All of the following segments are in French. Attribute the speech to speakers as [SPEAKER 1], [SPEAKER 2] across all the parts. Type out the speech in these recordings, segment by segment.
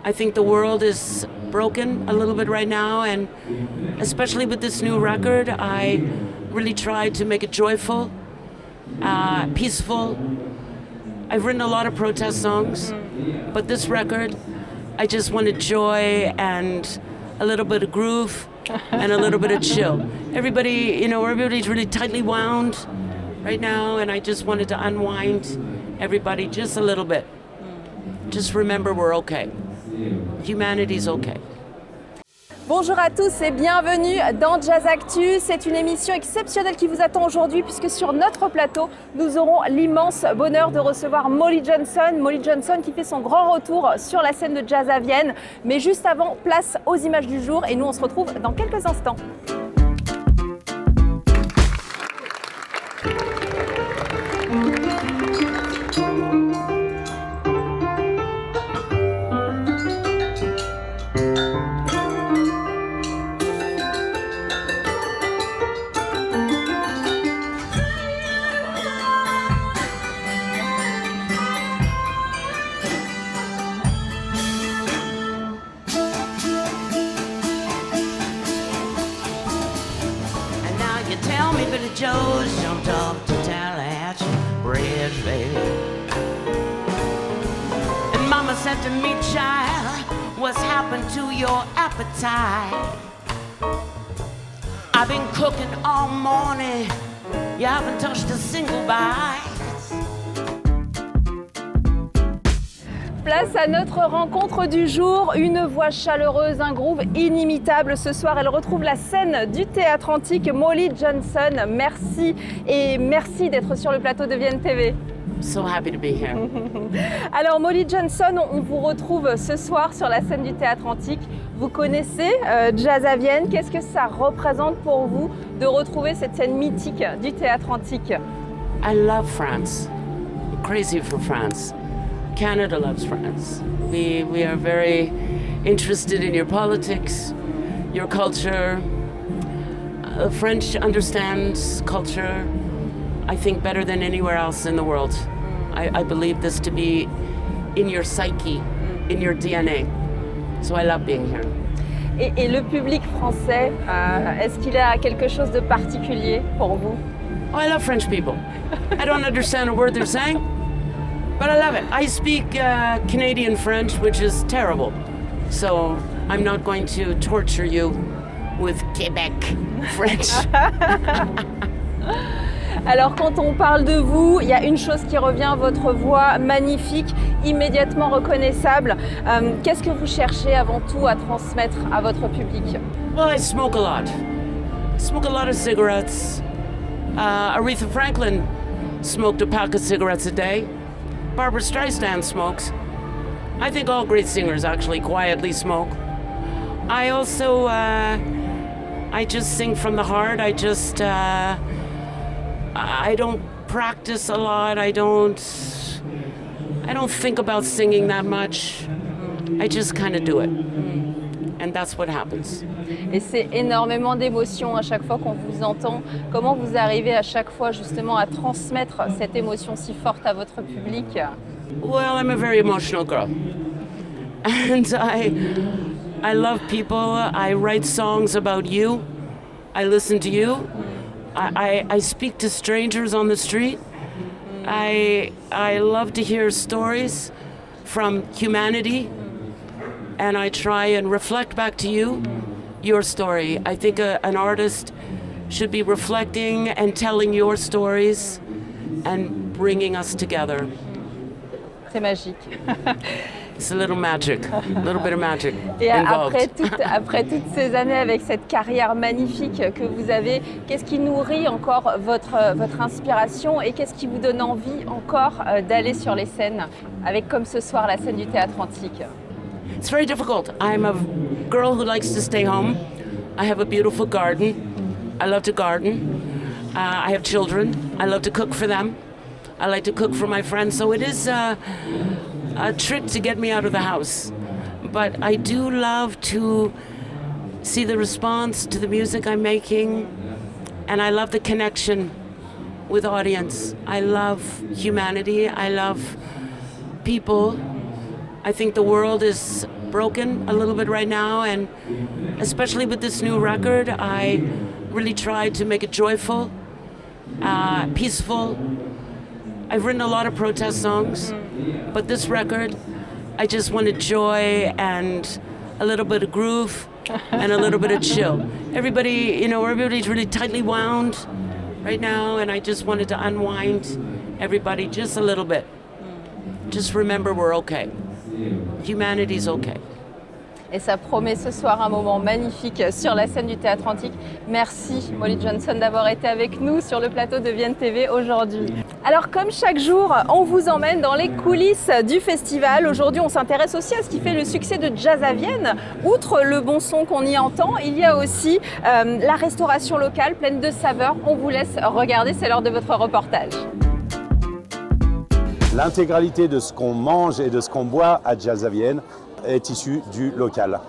[SPEAKER 1] I think the world is broken a little bit right now, and especially with this new record, I really tried to make it joyful, peaceful. I've written a lot of protest songs, but this record, I just wanted joy and a little bit of groove and a little bit of chill. Everybody's really tightly wound right now, and I just wanted to unwind everybody just a little bit. Just remember we're okay. Humanity's okay.
[SPEAKER 2] Bonjour à tous et bienvenue dans Jazz Actu. C'est une émission exceptionnelle qui vous attend aujourd'hui puisque sur notre plateau, nous aurons l'immense bonheur de recevoir Molly Johnson. Molly Johnson qui fait son grand retour sur la scène de jazz à Vienne. Mais juste avant, place aux images du jour et nous on se retrouve dans quelques instants.
[SPEAKER 1] Joe's jumped off the Tallahatchie Bridge, baby. And Mama said to me, child, what's happened to your appetite? I've been cooking all morning, you haven't touched a single bite.
[SPEAKER 2] Place à notre rencontre du jour, une voix chaleureuse, un groove inimitable. Ce soir, elle retrouve la scène du Théâtre Antique, Molly Johnson. Merci et merci d'être sur le plateau de Vienne TV.
[SPEAKER 1] So happy to be here.
[SPEAKER 2] Alors Molly Johnson, on vous retrouve ce soir sur la scène du Théâtre Antique. Vous connaissez Jazz à Vienne. Qu'est-ce que ça représente pour vous de retrouver cette scène mythique du Théâtre Antique?
[SPEAKER 1] I love France. I'm crazy for France. Canada loves France. We are very interested in your politics, your culture. French understands culture, I think, better than anywhere else in the world. I believe this to be in your psyche, in your DNA. So I love being here.
[SPEAKER 2] Et le public français, est-ce qu'il a quelque chose de particulier pour vous?
[SPEAKER 1] Oh, I love French people. I don't understand a word they're saying, but I love it. I speak Canadian French, which is terrible. So I'm not going to torture you with Quebec French.
[SPEAKER 2] Alors quand on parle de vous, il y a une chose qui revient, votre voix magnifique, immédiatement reconnaissable. Qu'est-ce que vous cherchez avant tout à transmettre à votre public?
[SPEAKER 1] Well, I smoke a lot. I smoke a lot of cigarettes. Aretha Franklin smoked a pack of cigarettes a day. Barbra Streisand smokes. I think all great singers actually quietly smoke. I also, I just sing from the heart. I don't practice a lot. I don't think about singing that much. I just kind of do it. And that's what happens.
[SPEAKER 2] Et c'est énormément d'émotions à chaque fois qu'on vous entend. Comment vous arrivez à chaque fois justement à transmettre cette émotion si forte à votre public?
[SPEAKER 1] Well, I'm a very emotional girl. And I love people. I write songs about you. I listen to you. I speak to strangers on the street. I love to hear stories from humanity, and I try and reflect back to you your story. I think an artist should be reflecting and telling your stories and bringing us together.
[SPEAKER 2] C'est magique.
[SPEAKER 1] It's a little magic, a little bit of magic
[SPEAKER 2] Et
[SPEAKER 1] involved.
[SPEAKER 2] après toutes ces années avec cette carrière magnifique que vous avez, qu'est-ce qui nourrit encore votre inspiration et qu'est-ce qui vous donne envie encore d'aller sur les scènes, avec comme ce soir la scène du Théâtre Antique?
[SPEAKER 1] It's very difficult. I'm a girl who likes to stay home. I have a beautiful garden. I love to garden. I have children. I love to cook for them. I like to cook for my friends. So it is a trick to get me out of the house. But I do love to see the response to the music I'm making. And I love the connection with audience. I love humanity. I love people. I think the world is broken a little bit right now, and especially with this new record, I really tried to make it joyful, peaceful. I've written a lot of protest songs, but this record, I just wanted joy and a little bit of groove and a little bit of chill. Everybody's really tightly wound right now, and I just wanted to unwind everybody just a little bit. Just remember we're okay. Humanity's okay.
[SPEAKER 2] Et ça promet ce soir un moment magnifique sur la scène du Théâtre Antique. Merci Molly Johnson d'avoir été avec nous sur le plateau de Vienne TV aujourd'hui. Alors comme chaque jour, on vous emmène dans les coulisses du festival. Aujourd'hui, on s'intéresse aussi à ce qui fait le succès de Jazz à Vienne. Outre le bon son qu'on y entend, il y a aussi la restauration locale pleine de saveurs. On vous laisse regarder, c'est l'heure de votre reportage.
[SPEAKER 3] L'intégralité de ce qu'on mange et de ce qu'on boit à Jazz à Vienne est issu du local.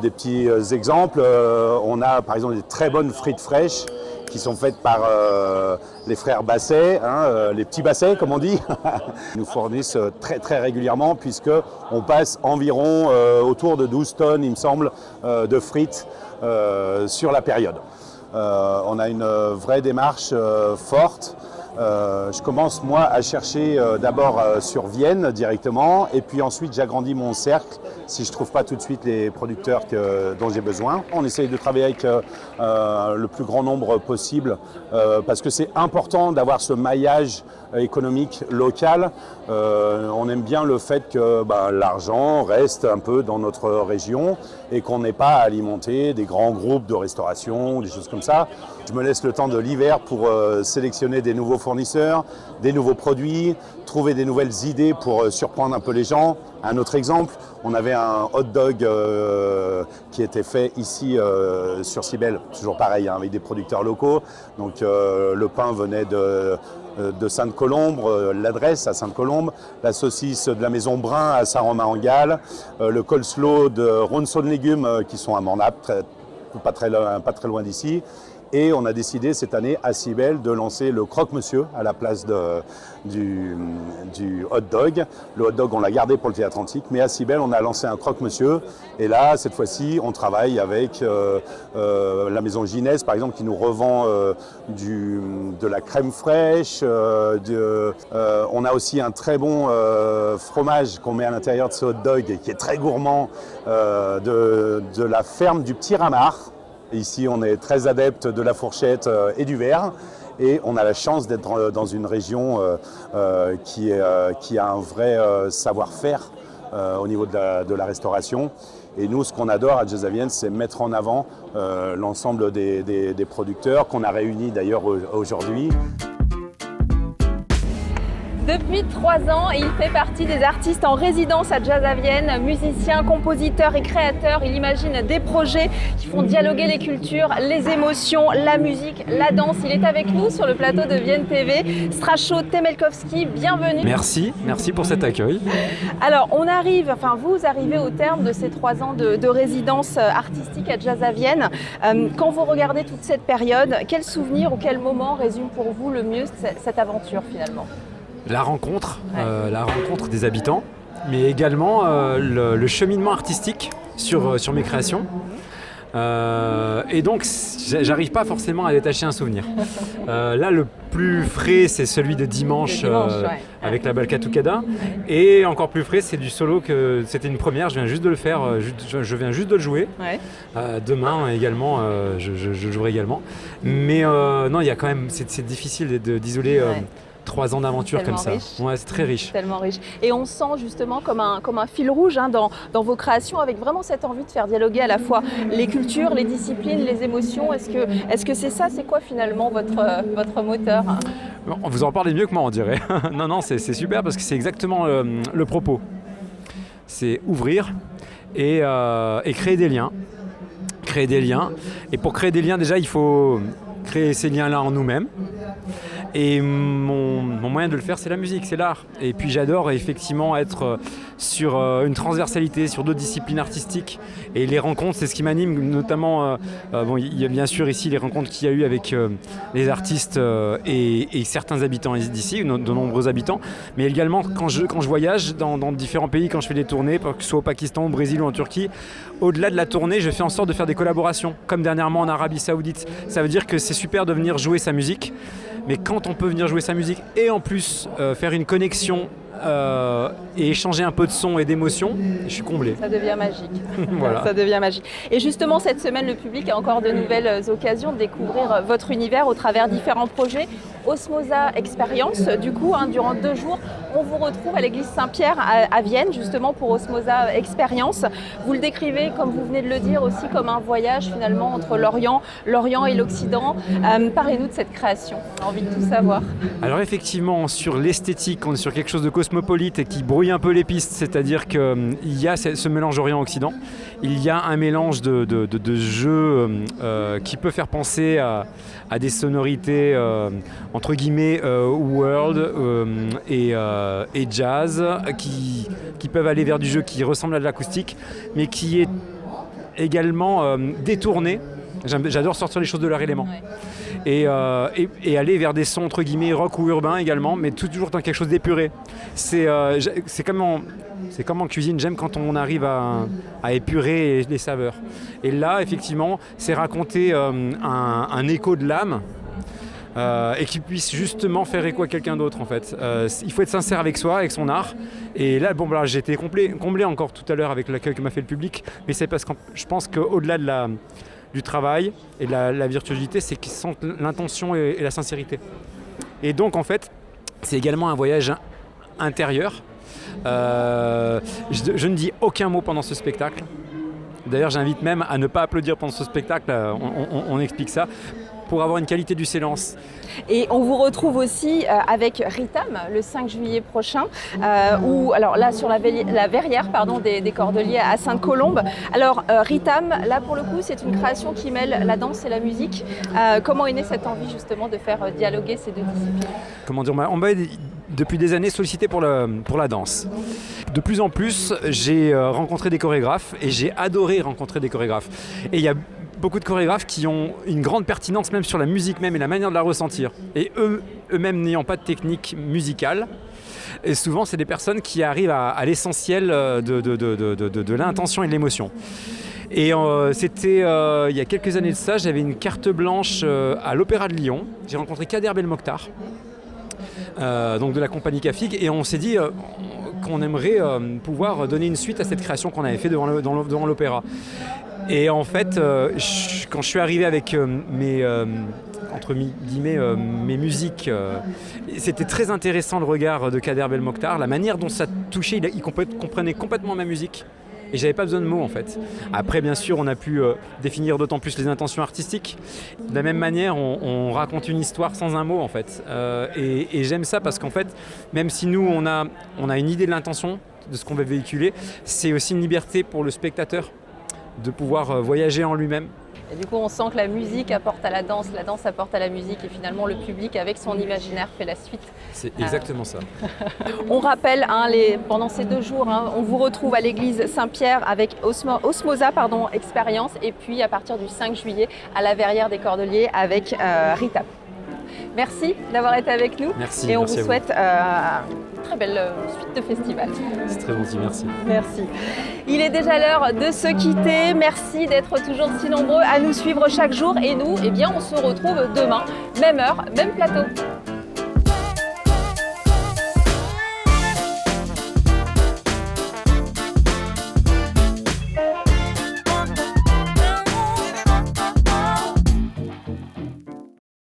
[SPEAKER 3] Des petits exemples, on a par exemple des très bonnes frites fraîches qui sont faites par les frères Basset, les petits Basset comme on dit. Ils nous fournissent très très régulièrement puisqu'on passe environ autour de 12 tonnes, il me semble, de frites sur la période. On a une vraie démarche forte. Je commence moi à chercher d'abord sur Vienne directement et puis ensuite j'agrandis mon cercle si je ne trouve pas tout de suite les producteurs dont j'ai besoin. On essaye de travailler avec le plus grand nombre possible parce que c'est important d'avoir ce maillage économique local. On aime bien le fait que l'argent reste un peu dans notre région et qu'on n'ait pas à alimenter des grands groupes de restauration ou des choses comme ça. Je me laisse le temps de l'hiver pour sélectionner des nouveaux fournisseurs, des nouveaux produits, trouver des nouvelles idées pour surprendre un peu les gens. Un autre exemple, on avait un hot dog qui était fait ici sur Cybèle, toujours pareil, avec des producteurs locaux. Donc le pain venait de Sainte-Colombe, l'adresse à Sainte-Colombe, la saucisse de la Maison Brun à Saint-Romain-en-Galles, le coleslaw de Ronson Légumes qui sont à Mornap, pas très loin d'ici. Et on a décidé cette année à Cybèle de lancer le croque-monsieur à la place du hot dog. Le hot dog, on l'a gardé pour le Théâtre Antique, mais à Cybèle, on a lancé un croque-monsieur. Et là, cette fois-ci, on travaille avec la maison Ginès, par exemple, qui nous revend de la crème fraîche. On a aussi un très bon fromage qu'on met à l'intérieur de ce hot dog et qui est très gourmand de la ferme du Petit Ramard. Ici, on est très adepte de la fourchette et du verre et on a la chance d'être dans une région qui a un vrai savoir-faire au niveau de la restauration. Et nous, ce qu'on adore à Jazz à Vienne, c'est mettre en avant l'ensemble des producteurs qu'on a réunis d'ailleurs aujourd'hui.
[SPEAKER 2] Depuis 3 ans, il fait partie des artistes en résidence à Jazz à Vienne, musicien, compositeur et créateur. Il imagine des projets qui font dialoguer les cultures, les émotions, la musique, la danse. Il est avec nous sur le plateau de Vienne TV. Stracho Temelkowski, bienvenue.
[SPEAKER 4] Merci pour cet accueil.
[SPEAKER 2] Alors, vous arrivez au terme de ces 3 ans de résidence artistique à Jazz à Vienne. Quand vous regardez toute cette période, quel souvenir ou quel moment résume pour vous le mieux cette aventure finalement ?
[SPEAKER 4] La rencontre des habitants, mais également le cheminement artistique sur mes créations. Et donc, j'arrive pas forcément à détacher un souvenir. Là, le plus frais, c'est celui de dimanche, avec la Balkatucada. Et encore plus frais, c'est du solo que c'était une première. Je viens juste de le faire, je viens juste de le jouer. Ouais. Demain également, je jouerai également. Mais non, il y a quand même, c'est difficile d'isoler. 3 ans d'aventure comme ça. Ouais, c'est très riche.
[SPEAKER 2] Tellement riche. Et on sent justement comme un fil rouge dans vos créations, avec vraiment cette envie de faire dialoguer à la fois les cultures, les disciplines, les émotions. Est-ce que c'est ça, c'est quoi finalement votre moteur ?
[SPEAKER 4] Vous en parlez mieux que moi, on dirait. Non, c'est super parce que c'est exactement le propos. C'est ouvrir et créer des liens. Créer des liens. Et pour créer des liens, déjà, il faut créer ces liens-là en nous-mêmes. Et mon moyen de le faire, c'est la musique, c'est l'art. Et puis j'adore effectivement être sur une transversalité, sur d'autres disciplines artistiques. Et les rencontres, c'est ce qui m'anime, notamment, il y a bien sûr ici les rencontres qu'il y a eu avec les artistes et certains habitants d'ici, de nombreux habitants, mais également quand je voyage dans différents pays, quand je fais des tournées, que ce soit au Pakistan, au Brésil ou en Turquie, au-delà de la tournée, je fais en sorte de faire des collaborations, comme dernièrement en Arabie Saoudite. Ça veut dire que c'est super de venir jouer sa musique, mais quand on peut venir jouer sa musique et en plus faire une connexion et échanger un peu de son et d'émotion, je suis comblé.
[SPEAKER 2] Ça devient magique.
[SPEAKER 4] Voilà.
[SPEAKER 2] Ça devient magique. Et justement, cette semaine, le public a encore de nouvelles occasions de découvrir votre univers au travers différents projets. Osmosa Experience, du coup, durant 2 jours, on vous retrouve à l'église Saint-Pierre à Vienne, justement pour Osmosa Experience. Vous le décrivez, comme vous venez de le dire, aussi comme un voyage finalement entre l'Orient et l'Occident. Parlez-nous de cette création, j'ai envie de tout savoir.
[SPEAKER 4] Alors effectivement, sur l'esthétique, on est sur quelque chose de cosmopolite et qui brouille un peu les pistes, c'est-à-dire qu'il y a ce mélange Orient-Occident. Il y a un mélange de jeux qui peut faire penser à des sonorités entre guillemets world et jazz qui peuvent aller vers du jeu qui ressemble à de l'acoustique mais qui est également détourné. J'adore sortir les choses de leur élément. Ouais. Et aller vers des sons entre guillemets rock ou urbain également, mais toujours dans quelque chose d'épuré. C'est comme en cuisine, j'aime quand on arrive à épurer les saveurs. Et là, effectivement, c'est raconter un écho de l'âme et qui puisse justement faire écho à quelqu'un d'autre en fait. Il faut être sincère avec soi, avec son art. Et là, j'ai été comblé encore tout à l'heure avec l'accueil que m'a fait le public, mais c'est parce que je pense qu'au-delà du travail et de la virtuosité, c'est qu'ils sentent l'intention et la sincérité. Et donc en fait, c'est également un voyage intérieur. Je ne dis aucun mot pendant ce spectacle. D'ailleurs, j'invite même à ne pas applaudir pendant ce spectacle, on explique ça, pour avoir une qualité du silence.
[SPEAKER 2] Et on vous retrouve aussi avec Ritam le 5 juillet prochain, alors là sur la verrière des Cordeliers à Sainte-Colombe. Alors Ritam, là pour le coup, c'est une création qui mêle la danse et la musique. Comment est née cette envie justement de faire dialoguer ces deux disciplines ?
[SPEAKER 4] Comment dire, on m'a depuis des années sollicité pour la danse. De plus en plus, j'ai rencontré des chorégraphes et j'ai adoré rencontrer des chorégraphes. Et il y a beaucoup de chorégraphes qui ont une grande pertinence même sur la musique même et la manière de la ressentir. Et eux-mêmes n'ayant pas de technique musicale, et souvent c'est des personnes qui arrivent à l'essentiel de l'intention et de l'émotion. Et c'était il y a quelques années de ça, j'avais une carte blanche à l'Opéra de Lyon. J'ai rencontré Kader Belmokhtar, donc de la compagnie Kafig, et on s'est dit qu'on aimerait pouvoir donner une suite à cette création qu'on avait fait devant l'opéra. Et en fait, quand je suis arrivé avec mes musiques, c'était très intéressant le regard de Kader Belmokhtar, la manière dont ça touchait, il comprenait complètement ma musique. Et j'avais pas besoin de mots en fait. Après bien sûr on a pu définir d'autant plus les intentions artistiques. De la même manière on raconte une histoire sans un mot en fait. Et j'aime ça parce qu'en fait même si nous on a une idée de l'intention, de ce qu'on veut véhiculer, c'est aussi une liberté pour le spectateur de pouvoir voyager en lui-même.
[SPEAKER 2] Et du coup, on sent que la musique apporte à la danse apporte à la musique et finalement le public avec son imaginaire fait la suite.
[SPEAKER 4] C'est exactement ça.
[SPEAKER 2] On rappelle, pendant ces 2 jours, on vous retrouve à l'église Saint-Pierre avec Osmosa Experience et puis à partir du 5 juillet à la Verrière des Cordeliers avec Ritam. Merci d'avoir été avec nous.
[SPEAKER 4] Merci.
[SPEAKER 2] Et on
[SPEAKER 4] merci
[SPEAKER 2] vous souhaite une très belle suite de festival.
[SPEAKER 4] C'est très gentil, merci.
[SPEAKER 2] Merci. Il est déjà l'heure de se quitter. Merci d'être toujours si nombreux à nous suivre chaque jour. Et nous, on se retrouve demain, même heure, même plateau.